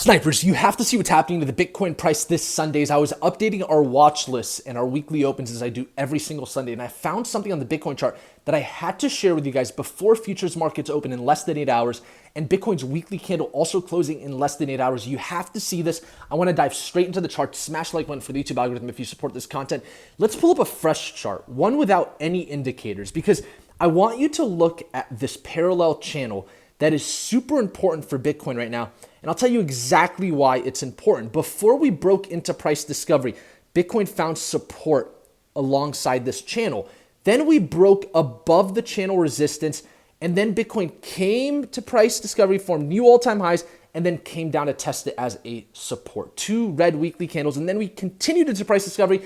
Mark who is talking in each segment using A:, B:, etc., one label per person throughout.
A: Snipers, you have to see what's happening to the Bitcoin price this Sunday. As I was updating our watch lists and our weekly opens as I do every single Sunday, and I found something on the Bitcoin chart that I had to share with you guys before futures markets open in less than 8 hours, and Bitcoin's weekly candle also closing in less than 8 hours. You have to see this. I want to dive straight into the chart. Smash the like button for the YouTube algorithm if you support this content. Let's pull up a fresh chart, one without any indicators, because I want you to look at this parallel channel that is super important for Bitcoin right now. And I'll tell you exactly why it's important. Before we broke into price discovery, Bitcoin found support alongside this channel. Then we broke above the channel resistance, and then Bitcoin came to price discovery, formed new all-time highs, and then came down to test it as a support. Two red weekly candles, and then we continued into price discovery,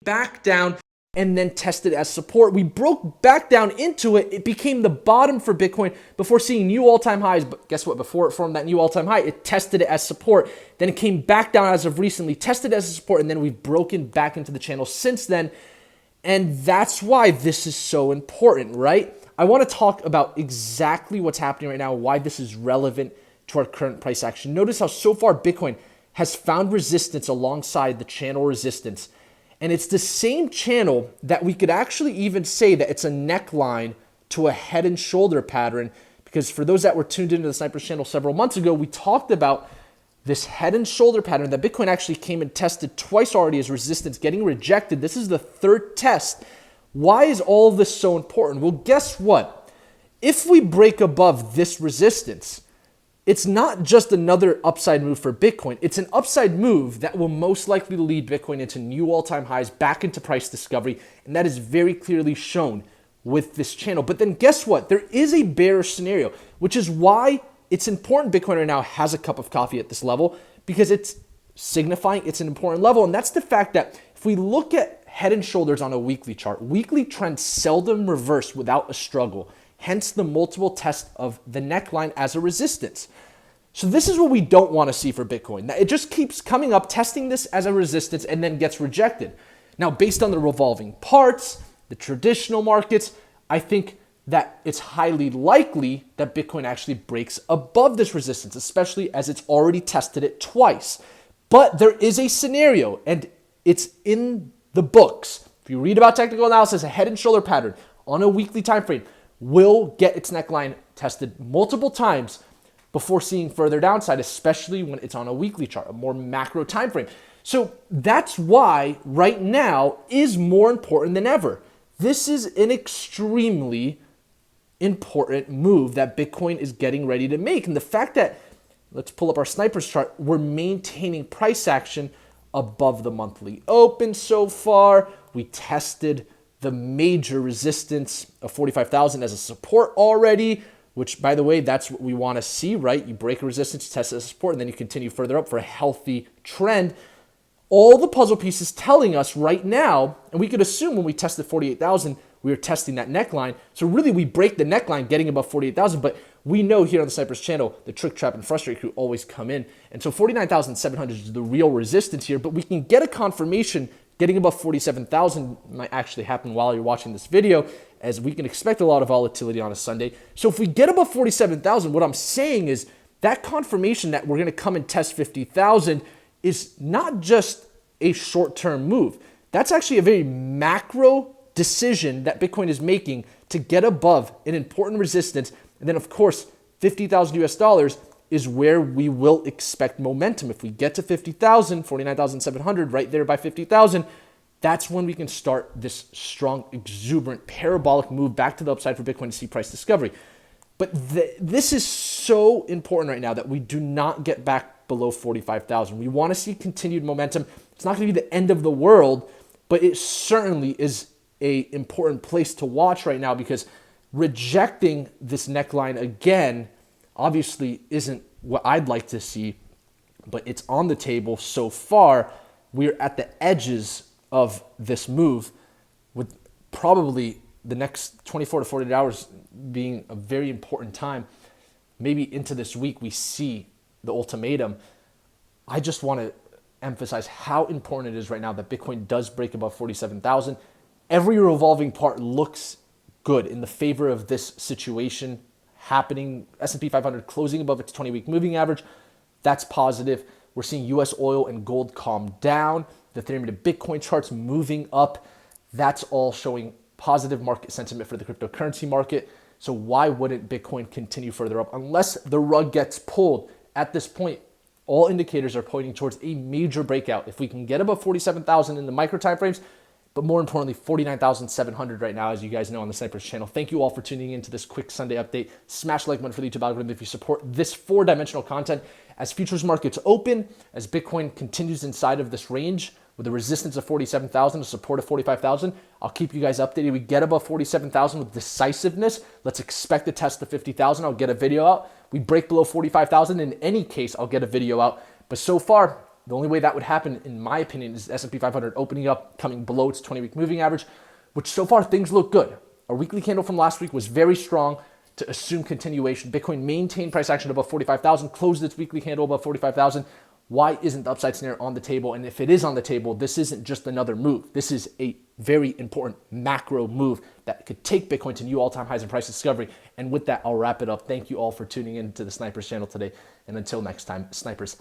A: back down, and then tested as support. We broke back down into it. It became the bottom for Bitcoin before seeing new all-time highs. But guess what? Before it formed that new all-time high, it tested it as support. Then it came back down as of recently, tested as a support, and then we've broken back into the channel since then. And that's why this is so important, right? I want to talk about exactly what's happening right now, why this is relevant to our current price action. Notice how so far Bitcoin has found resistance alongside the channel resistance. And it's the same channel that we could actually even say that it's a neckline to a head and shoulder pattern, because for those that were tuned into the Snipers channel several months ago, we talked about this head and shoulder pattern that Bitcoin actually came and tested twice already as resistance, getting rejected. This is the third test. Why is all of this so important? Well, guess what? If we break above this resistance, it's not just another upside move for Bitcoin. It's an upside move that will most likely lead Bitcoin into new all-time highs, back into price discovery, and that is very clearly shown with this channel. But then guess what? There is a bearish scenario, which is why it's important Bitcoin right now has a cup of coffee at this level, because it's signifying it's an important level. And that's the fact that if we look at head and shoulders on a weekly chart, weekly trends seldom reverse without a struggle. Hence the multiple test of the neckline as a resistance. So this is what we don't want to see for Bitcoin. It just keeps coming up, testing this as a resistance, and then gets rejected. Now, based on the revolving parts, the traditional markets, I think that it's highly likely that Bitcoin actually breaks above this resistance, especially as it's already tested it twice. But there is a scenario, and it's in the books. If you read about technical analysis, a head and shoulder pattern on a weekly time frame will get its neckline tested multiple times before seeing further downside, especially when it's on a weekly chart, a more macro time frame. So that's why right now is more important than ever. This is an extremely important move that Bitcoin is getting ready to make. And the fact that, let's pull up our Snipers chart, we're maintaining price action above the monthly open so far. We tested the major resistance of 45,000 as a support already, which, by the way, that's what we want to see, right? You break a resistance, test it as a support, and then you continue further up for a healthy trend. All the puzzle pieces telling us right now, and we could assume when we tested 48,000, we were testing that neckline. So really, we break the neckline getting above 48,000, but we know here on the Snipers channel, the trick, trap, and frustrate crew always come in. And so 49,700 is the real resistance here, but we can get a confirmation getting above 47,000 might actually happen while you're watching this video, as we can expect a lot of volatility on a Sunday. So if we get above 47,000, what I'm saying is that confirmation that we're going to come and test 50,000 is not just a short-term move. That's actually a very macro decision that Bitcoin is making to get above an important resistance. And then, of course, 50,000 US dollars is where we will expect momentum. If we get to 50,000, 49,700, right there by 50,000, that's when we can start this strong, exuberant, parabolic move back to the upside for Bitcoin to see price discovery. But this is so important right now that we do not get back below 45,000. We want to see continued momentum. It's not going to be the end of the world, but it certainly is an important place to watch right now, because rejecting this neckline again obviously isn't what I'd like to see, but it's on the table so far. We're at the edges of this move, with probably the next 24 to 48 hours being a very important time. Maybe into this week we see the ultimatum. I just want to emphasize how important it is right now that Bitcoin does break above 47,000. Every revolving part looks good in the favor of this situation happening. S&P 500 closing above its 20-week moving average. That's positive. We're seeing US oil and gold calm down. The Ethereum to Bitcoin charts moving up. That's all showing positive market sentiment for the cryptocurrency market. So why wouldn't Bitcoin continue further up? Unless the rug gets pulled at this point, all indicators are pointing towards a major breakout. If we can get above 47,000 in the micro time frames, but more importantly, 49,700 right now, as you guys know on the Snipers channel. Thank you all for tuning into this quick Sunday update. Smash the like button for the YouTube algorithm if you support this four-dimensional content. As futures markets open, as Bitcoin continues inside of this range with a resistance of 47,000, a support of 45,000, I'll keep you guys updated. We get above 47,000 with decisiveness. Let's expect to test the 50,000. I'll get a video out. We break below 45,000. In any case, I'll get a video out. But so far, the only way that would happen, in my opinion, is S&P 500 opening up, coming below its 20-week moving average, which so far things look good. Our weekly candle from last week was very strong to assume continuation. Bitcoin maintained price action above 45,000, closed its weekly candle above 45,000. Why isn't the upside scenario on the table? And if it is on the table, this isn't just another move. This is a very important macro move that could take Bitcoin to new all-time highs in price discovery. And with that, I'll wrap it up. Thank you all for tuning in to the Snipers channel today. And until next time, Snipers